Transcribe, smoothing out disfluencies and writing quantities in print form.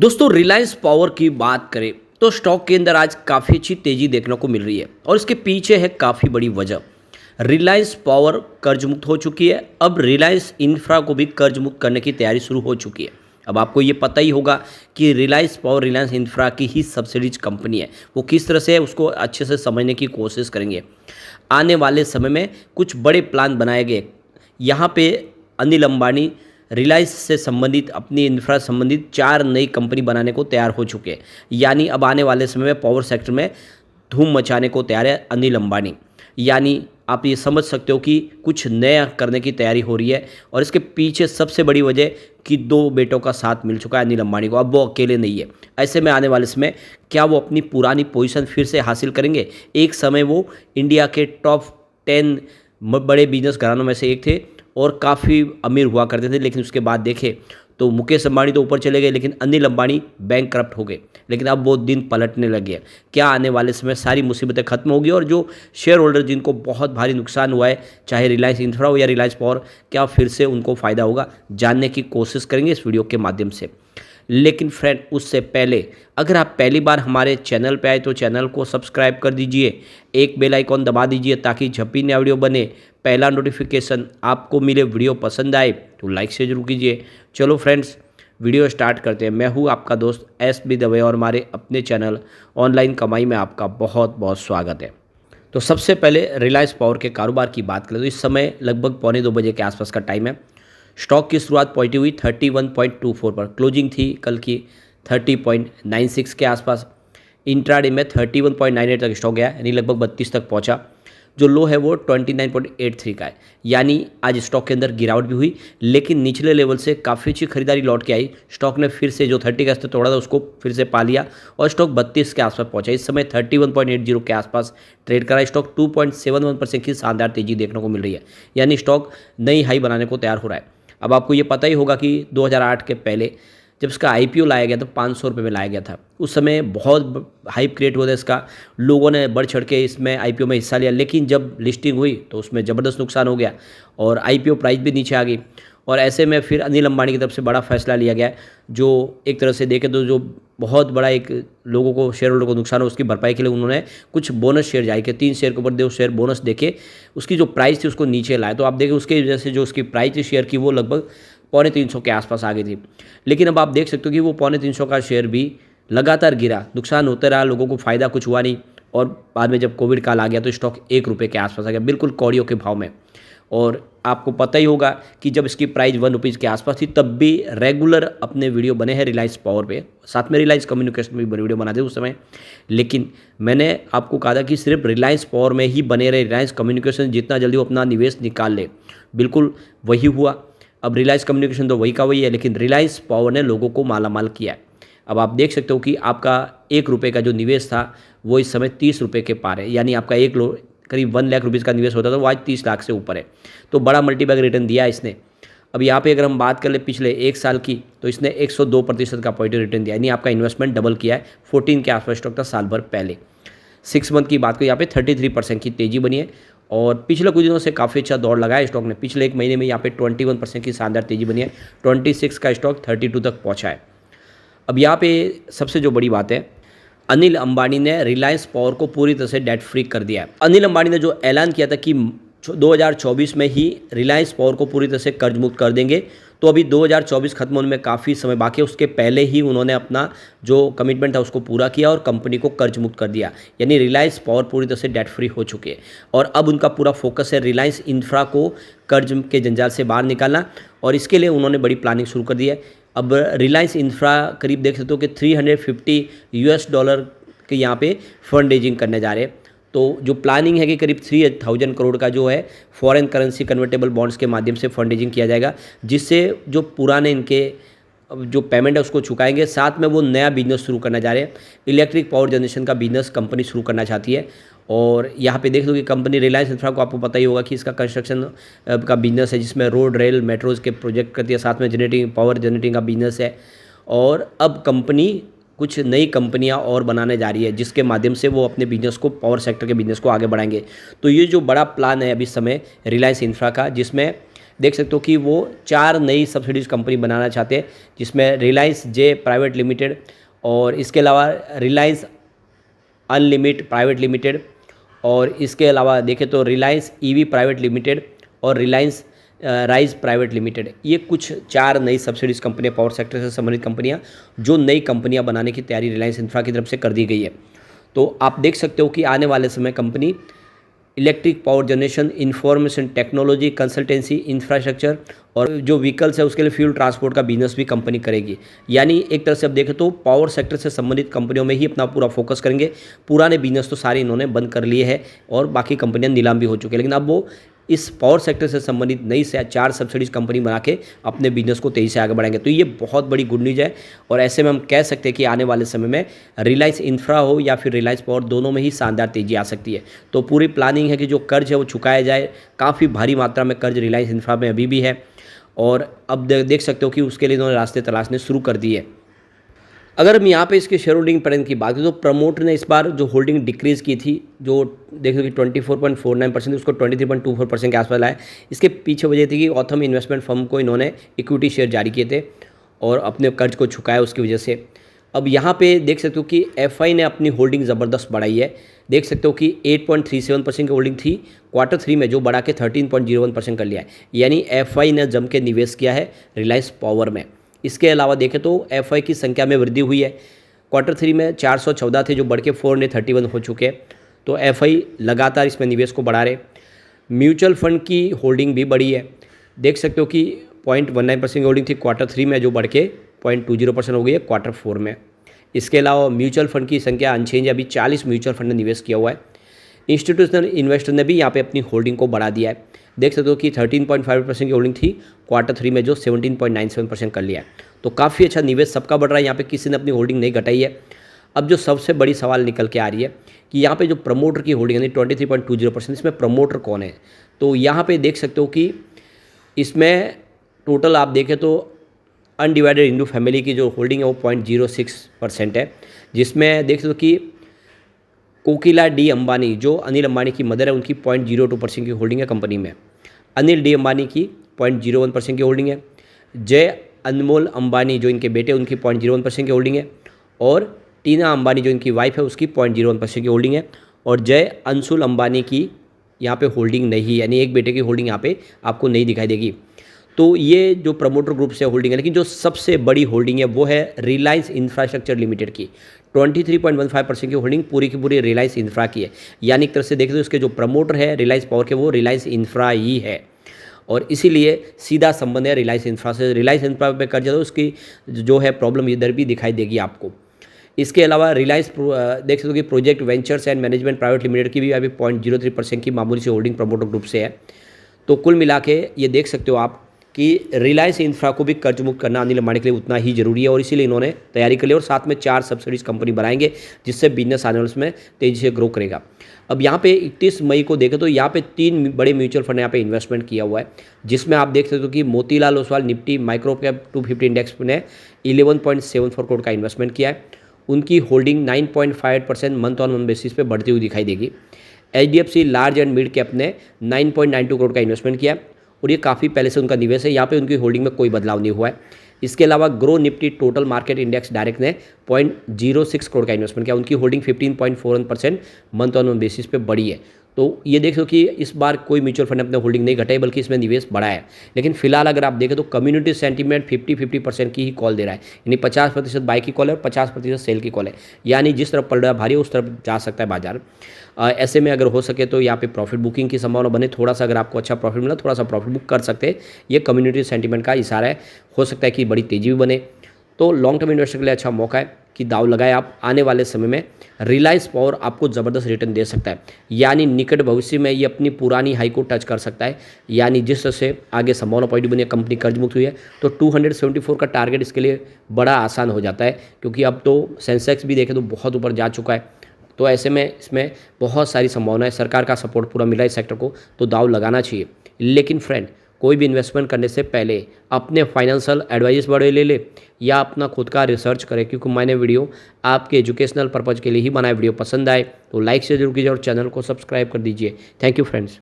दोस्तों रिलायंस पावर की बात करें तो स्टॉक के अंदर आज काफ़ी अच्छी तेज़ी देखने को मिल रही है और इसके पीछे है काफ़ी बड़ी वजह। रिलायंस पावर कर्ज मुक्त हो चुकी है। अब रिलायंस इंफ्रा को भी कर्ज मुक्त करने की तैयारी शुरू हो चुकी है। अब आपको ये पता ही होगा कि रिलायंस पावर रिलायंस इंफ्रा की ही सब्सिडीज कंपनी है। वो किस तरह से है उसको अच्छे से समझने की कोशिश करेंगे। आने वाले समय में कुछ बड़े प्लान बनाए गए। यहाँ पे अनिल अंबानी रिलायंस से संबंधित अपनी इंफ्रा संबंधित 4 नई कंपनी बनाने को तैयार हो चुके हैं। यानी अब आने वाले समय में पावर सेक्टर में धूम मचाने को तैयार है अनिल अंबानी। यानी आप ये समझ सकते हो कि कुछ नया करने की तैयारी हो रही है और इसके पीछे सबसे बड़ी वजह कि 2 बेटों का साथ मिल चुका है अनिल अंबानी को। अब वो अकेले नहीं है। ऐसे में आने वाले समय क्या वो अपनी पुरानी पोजीशन फिर से हासिल करेंगे? एक समय वो इंडिया के टॉप 10 बड़े बिजनेस घरानों में से एक थे और काफ़ी अमीर हुआ करते थे, लेकिन उसके बाद देखें तो मुकेश अंबानी तो ऊपर चले गए लेकिन अनिल अंबानी बैंक करप्ट हो गए। लेकिन अब वो दिन पलटने लगे। क्या आने वाले समय सारी मुसीबतें खत्म होगी और जो शेयर होल्डर जिनको बहुत भारी नुकसान हुआ है, चाहे रिलायंस इंफ्रा हो या रिलायंस पावर, क्या फिर से उनको फ़ायदा होगा? जानने की कोशिश करेंगे इस वीडियो के माध्यम से। लेकिन फ्रेंड उससे पहले अगर आप पहली बार हमारे चैनल पे आए तो चैनल को सब्सक्राइब कर दीजिए, एक बेल आइकॉन दबा दीजिए ताकि जब भी नया वीडियो बने पहला नोटिफिकेशन आपको मिले। वीडियो पसंद आए तो लाइक से जरूर कीजिए। चलो फ्रेंड्स वीडियो स्टार्ट करते हैं। मैं हूँ आपका दोस्त SB दवे और हमारे अपने चैनल ऑनलाइन कमाई में आपका बहुत बहुत स्वागत है। तो सबसे पहले रिलायंस पावर के कारोबार की बात करें तो इस समय लगभग पौने 2 बजे के आसपास का टाइम है। स्टॉक की शुरुआत पॉजिटिव हुई 31.24 पर, क्लोजिंग थी कल की 30.96 के आसपास। इंट्राडे में 31.98 तक स्टॉक गया, यानी लगभग 32 तक पहुंचा। जो लो है वो 29.83 का है, यानी आज स्टॉक के अंदर गिरावट भी हुई लेकिन निचले लेवल से काफ़ी अच्छी खरीदारी लौट के आई। स्टॉक ने फिर से जो 30 का स्तर तोड़ा था उसको फिर से पा लिया और स्टॉक 32 के आसपास पहुंचा। इस समय 31.80 के आसपास ट्रेड करा। स्टॉक 2.71% की शानदार तेजी देखने को मिल रही है, यानी स्टॉक नई हाई बनाने को तैयार हो रहा है। अब आपको ये पता ही होगा कि 2008 के पहले जब इसका IPO लाया गया तो 500 रुपये में लाया गया था। उस समय बहुत हाइप क्रिएट हुआ था इसका, लोगों ने बढ़ चढ़ के इसमें IPO में हिस्सा लिया। लेकिन जब लिस्टिंग हुई तो उसमें ज़बरदस्त नुकसान हो गया और IPO प्राइस भी नीचे आ गई। और ऐसे में फिर अनिल अंबानी की तरफ से बड़ा फैसला लिया गया, जो एक तरह से देखें तो जो बहुत बड़ा एक लोगों को शेयर होल्डर को नुकसान हो उसकी भरपाई के लिए उन्होंने कुछ बोनस शेयर जारी किए। 3 शेयर के ऊपर 2 शेयर बोनस देके उसकी जो प्राइस थी उसको नीचे लाए। तो आप देखें उसकी वजह से जो उसकी प्राइस थी शेयर की वो लगभग 350 के आसपास आ गई थी। लेकिन अब आप देख सकते हो कि वो 350 का शेयर भी लगातार गिरा, नुकसान होता रहा, लोगों को फ़ायदा कुछ हुआ नहीं। और बाद में जब कोविड काल आ गया तो स्टॉक 1 रुपये के आसपास आ गया, बिल्कुल कौड़ियों के भाव में। और आपको पता ही होगा कि जब इसकी प्राइस 1 रुपीज़ के आसपास थी तब भी रेगुलर अपने वीडियो बने हैं रिलायंस पावर पे, साथ में रिलायंस कम्युनिकेशन में भी वीडियो बनाते उस समय। लेकिन मैंने आपको कहा था कि सिर्फ रिलायंस पावर में ही बने रहे, रिलायंस कम्युनिकेशन जितना जल्दी वो अपना निवेश निकाल ले। बिल्कुल वही हुआ। अब रिलायंस कम्युनिकेशन तो वही का वही है, लेकिन रिलायंस पावर ने लोगों को मालामाल किया है। अब आप देख सकते हो कि आपका 1 रुपये का जो निवेश था वो इस समय 30 रुपये के पार है, यानी आपका करीब 1 लाख रुपीज़ का निवेश होता था वो आज 30 लाख से ऊपर है। तो बड़ा मल्टीबैग रिटर्न दिया है इसने। अब यहाँ पे अगर हम बात कर ले पिछले 1 साल की तो इसने 102% का पॉजिटिव रिटर्न दिया, यानी आपका इन्वेस्टमेंट डबल किया है। 14 के आसपास स्टॉक था साल भर पहले। 6 मंथ की बात करें यहाँ पे 33% की तेज़ी बनी है और पिछले कुछ दिनों से काफ़ी अच्छा दौड़ लगाया स्टॉक ने। पिछले 1 महीने में यहाँ पे 21% की शानदार तेज़ी बनी है। 26 का स्टॉक 32 तक पहुँचा है। अब यहाँ पे सबसे जो बड़ी बात है, अनिल अंबानी ने रिलायंस पावर को पूरी तरह से डेट फ्री कर दिया है। अनिल अंबानी ने जो ऐलान किया था कि 2024 में ही रिलायंस पावर को पूरी तरह से कर्ज मुक्त कर देंगे, तो अभी 2024 खत्म होने में काफ़ी समय बाकी है। उसके पहले ही उन्होंने अपना जो कमिटमेंट था उसको पूरा किया और कंपनी को कर्ज मुक्त कर दिया, यानी रिलायंस पावर पूरी तरह से डेट फ्री हो चुकी है। और अब उनका पूरा फोकस है रिलायंस इंफ्रा को कर्ज के जंजाल से बाहर निकालना और इसके लिए उन्होंने बड़ी प्लानिंग शुरू कर दी है। अब रिलायंस इंफ्रा करीब देख सकते हो कि $350 के यहाँ पे फंड रेजिंग करने जा रहे हैं। तो जो प्लानिंग है कि करीब 3000 करोड़ का जो है फॉरेन करेंसी कन्वर्टेबल बॉन्ड्स के माध्यम से फंड रेजिंग किया जाएगा, जिससे जो पुराने इनके जो पेमेंट है उसको चुकाएंगे। साथ में वो नया बिजनेस शुरू करना जा रहे हैं, इलेक्ट्रिक पावर जनरेशन का बिजनेस कंपनी शुरू करना चाहती है। और यहाँ पे देख लो कि कंपनी रिलायंस इंफ्रा को आपको पता ही होगा कि इसका कंस्ट्रक्शन का बिजनेस है, जिसमें रोड रेल मेट्रोज़ के प्रोजेक्ट करती है, साथ में पावर जनरेटिंग का बिजनेस है। और अब कंपनी कुछ नई कंपनियां और बनाने जा रही है जिसके माध्यम से वो अपने बिजनेस को, पावर सेक्टर के बिजनेस को आगे बढ़ाएंगे। तो ये जो बड़ा प्लान है अभी समय रिलायंस इंफ्रा का, जिसमें देख सकते हो कि वो 4 नई सब्सिडीज कंपनी बनाना चाहते हैं, जिसमें रिलायंस जे प्राइवेट लिमिटेड और इसके अलावा रिलायंस अनलिमिटेड प्राइवेट लिमिटेड और इसके अलावा देखें तो रिलायंस ईवी प्राइवेट लिमिटेड और रिलायंस राइज प्राइवेट लिमिटेड। ये कुछ 4 नई सब्सिडीज कंपनियां, पावर सेक्टर से संबंधित कंपनियां, जो नई कंपनियां बनाने की तैयारी रिलायंस इंफ्रा की तरफ से कर दी गई है। तो आप देख सकते हो कि आने वाले समय company electric power generation, information technology, consultancy, infrastructure और जो व्हीकल्स है उसके लिए फ्यूल ट्रांसपोर्ट का बिजनेस भी कंपनी करेगी। यानी एक तरह से अब देखें तो पावर सेक्टर से संबंधित कंपनियों में ही अपना पूरा फोकस करेंगे। पुराने बिजनेस तो सारे इन्होंने बंद कर लिए हैं और बाकी कंपनियां नीलाम भी हो चुकी है, लेकिन अब वो इस पावर सेक्टर से संबंधित नई से 4 सब्सिडीज कंपनी बना के अपने बिजनेस को तेज़ी से आगे बढ़ाएंगे। तो ये बहुत बड़ी गुड न्यूज़ है और ऐसे में हम कह सकते हैं कि आने वाले समय में रिलायंस इंफ्रा हो या फिर रिलायंस पावर, दोनों में ही शानदार तेज़ी आ सकती है। तो पूरी प्लानिंग है कि जो कर्ज है वो चुकाया जाए। काफ़ी भारी मात्रा में कर्ज रिलायंस इंफ्रा में अभी भी है और अब देख सकते हो कि उसके लिए इन्होंने रास्ते तलाशने शुरू कर दिए। अगर हम यहाँ पे इसके शेयर होल्डिंग पैटर्न की बात करें तो प्रमोटर ने इस बार जो होल्डिंग डिक्रीज़ की थी, जो देखो कि 24.49% उसको 23.24% के आसपास लाया। इसके पीछे वजह थी कि ऑथम इन्वेस्टमेंट फर्म को इन्होंने इक्विटी शेयर जारी किए थे और अपने कर्ज को चुकाया उसकी वजह से। अब यहाँ पे देख सकते हो कि एफआई ने अपनी होल्डिंग ज़बरदस्त बढ़ाई है। देख सकते हो कि 8.37% की होल्डिंग थी Q3 में, जो बढ़ा के 13.01% कर लिया है। यानी एफआई ने जम के निवेश किया है रिलायंस पावर में। इसके अलावा देखें तो एफआई की संख्या में वृद्धि हुई है। Q3 में 414 थे, जो बढ़ के 431 हो चुके हैं। तो एफआई लगातार इसमें निवेश को बढ़ा रहे। म्यूचुअल फंड की होल्डिंग भी बढ़ी है। देख सकते हो कि 0.19% की होल्डिंग थी Q3 में, जो बढ़ के 0.20% हो गई है Q4 में। इसके अलावा म्यूचुअल फंड की संख्या अनचेंज है, अभी 40 म्यूचुअल फंड ने निवेश किया हुआ है। इंस्टीट्यूशनल इन्वेस्टर ने भी यहाँ पे अपनी होल्डिंग को बढ़ा दिया है। देख सकते हो कि 13.5% की होल्डिंग थी Q3 में, जो 17.97% कर लिया है। तो काफ़ी अच्छा निवेश सबका बढ़ रहा है, यहाँ पे किसी ने अपनी होल्डिंग नहीं घटाई है। अब जो सबसे बड़ी सवाल निकल के आ रही है कि यहाँ पे जो प्रमोटर की होल्डिंग है 23.20%, इसमें प्रमोटर कौन है। तो यहाँ पे देख सकते हो कि इसमें टोटल आप देखें तो अनडिवाइडेड हिंदू फैमिली की जो होल्डिंग है वो 0.06% है, जिसमें देख सकते हो कि कोकिला डी अंबानी, जो अनिल अंबानी की मदर है, उनकी 0.02% की होल्डिंग है कंपनी में। अनिल डी अंबानी की 0.01% की होल्डिंग है। जय अनमोल अंबानी, जो इनके बेटे, उनकी 0.01% की होल्डिंग है। और टीना अंबानी, जो इनकी वाइफ है, उसकी 0.01% की होल्डिंग है। और जय अंशुल अंबानी की यहाँ पे होल्डिंग नहीं है, यानी एक बेटे की होल्डिंग यहाँ पे आपको नहीं दिखाई देगी। तो ये जो प्रमोटर ग्रुप से होल्डिंग है, लेकिन जो सबसे बड़ी होल्डिंग है वो है रिलायंस इंफ्रास्ट्रक्चर लिमिटेड की। 23.15% की होल्डिंग पूरी की पूरी रिलायंस इंफ्रा की है। यानी एक तरह से देखें तो इसके जो प्रमोटर है रिलायंस पावर के, वो रिलायंस इंफ्रा ही है और इसीलिए सीधा संबंध है रिलायंस इंफ्रा से। रिलायंस इंफ्रा पे कर्ज है तो उसकी जो है प्रॉब्लम इधर भी दिखाई देगी आपको। इसके अलावा रिलायंस देख सकते हो कि project ventures and management private limited की भी अभी 0.03% की मामूली सी होल्डिंग प्रमोटर ग्रुप से है। तो कुल मिला के ये देख सकते हो आप कि रिलायंस इंफ्रा को भी कर्ज मुक्त करना अनिल अंबानी के लिए उतना ही जरूरी है और इसीलिए इन्होंने तैयारी कर ली और साथ में 4 सब्सिडीज कंपनी बनाएंगे, जिससे बिजनेस आने वाले में तेजी से ग्रो करेगा। अब यहाँ पे 31 मई को देखें तो यहाँ पे 3 बड़े म्यूचुअल फंड यहाँ पे इन्वेस्टमेंट किया हुआ है, जिसमें आप देख सकते हो कि Motilal Oswal Nifty micro cap 250 index ने 11.74 करोड़ का इन्वेस्टमेंट किया है। उनकी holding 9.58% month on month basis पे बढ़ती हुई दिखाई देगी। HDFC large and mid cap ने 9.92 करोड़ का इन्वेस्टमेंट किया और ये काफ़ी पहले से उनका निवेश है, यहाँ पे उनकी होल्डिंग में कोई बदलाव नहीं हुआ है। इसके अलावा grow Nifty total market index direct ने 0.06 करोड़ का इन्वेस्टमेंट किया, उनकी holding 15.41% month on month basis पे बढ़ी है। तो ये देख लो कि इस बार कोई म्यूचुअल फंड अपने होल्डिंग नहीं घटाई, बल्कि इसमें निवेश बढ़ा है। लेकिन फिलहाल अगर आप देखें तो कम्युनिटी सेंटीमेंट 50-50% की ही कॉल दे रहा है, यानी 50% बाई की कॉल है और 50% सेल की कॉल है। यानी जिस तरफ पल रहा भारी है उस तरफ जा सकता है बाजार। ऐसे में अगर हो सके तो यहाँ पे प्रॉफिट बुकिंग की संभावना बने, थोड़ा सा अगर आपको अच्छा प्रॉफिट मिला थोड़ा सा प्रॉफिट बुक कर सकते हैं। ये कम्युनिटी सेंटीमेंट का इशारा है, हो सकता है कि बड़ी तेजी भी बने। तो लॉन्ग टर्म इन्वेस्टर के लिए अच्छा मौका है कि दाव लगाए आप। आने वाले समय में रिलायंस पावर आपको ज़बरदस्त रिटर्न दे सकता है, यानी निकट भविष्य में ये अपनी पुरानी हाई को टच कर सकता है। यानी जिस तरह से आगे संभावना पॉजिटिव बनी है, कंपनी कर्ज मुक्त हुई है, तो 274 का टारगेट इसके लिए बड़ा आसान हो जाता है, क्योंकि अब तो सेंसेक्स भी देखें तो बहुत ऊपर जा चुका है। तो ऐसे में इसमें बहुत सारी संभावना है, सरकार का सपोर्ट पूरा मिला है इस सेक्टर को, तो दाव लगाना चाहिए। लेकिन फ्रेंड, कोई भी इन्वेस्टमेंट करने से पहले अपने फाइनेंशियल एडवाइस बड़े ले ले या अपना खुद का रिसर्च करें, क्योंकि मैंने वीडियो आपके एजुकेशनल पर्पज़ के लिए ही बनाया। वीडियो पसंद आए तो लाइक से जरूर कीजिए और चैनल को सब्सक्राइब कर दीजिए। Thank you friends.